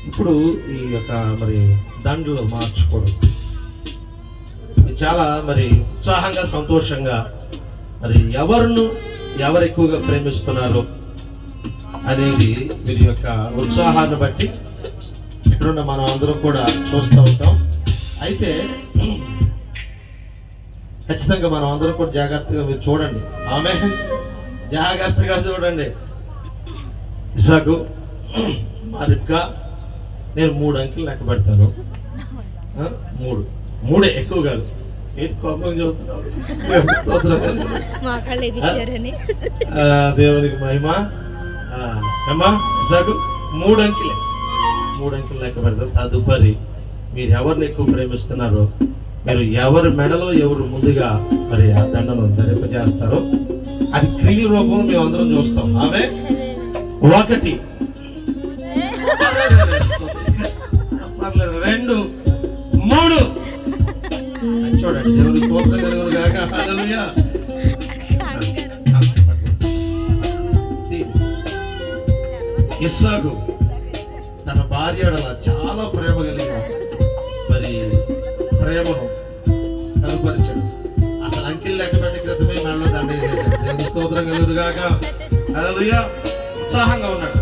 ఇప్పుడు ఈ యొక్క మరి దండలు మార్చుకోవడం చాలా మరి ఉత్సాహంగా సంతోషంగా మరి ఎవరు ఎక్కువగా ప్రేమిస్తున్నారు అనేది వీరి యొక్క ఉత్సాహాన్ని బట్టి ఇక్కడున్న మనం అందరం కూడా చూస్తూ ఉంటాం. అయితే ఖచ్చితంగా మనం అందరం కూడా జాగ్రత్తగా మీరు చూడండి, ఆమె జాగ్రత్తగా చూడండి. ఇసాకు మరికా నేను 3 అంకెలు లెక్క పెడతాను. 3 ఎక్కువ కాదు. ఏంటి కోపం చూస్తున్నావు? దేవునికి మహిమ. అమ్మా ఇసాకు 3 అంకెలు లెక్క పెడతారు. తదుపరి మీరు ఎవరిని ఎక్కువ ప్రేమిస్తున్నారో, మీరు ఎవరి మెడలో ఎవరు ముందుగా మరి ఆ దండను ధరింపజేస్తారో అది క్రియల రూపంలో మేము అందరం చూస్తాం. ఆమె 1 2 3 చూడండి. దేవుని స్తోత్రం కలుగును గాక. హల్లెలూయా. ఇస్సాకు తన భార్య చాలా ప్రేమ కలిగిన మరి ప్రేమను కనుపరిచాడు. అసలు అంకిల్ లెక్క పెట్టి క్రితమే నాలో దండ దేవుని స్తోత్రం కలుగును గాక. హల్లెలూయా. ఉత్సాహంగా ఉన్నాడు.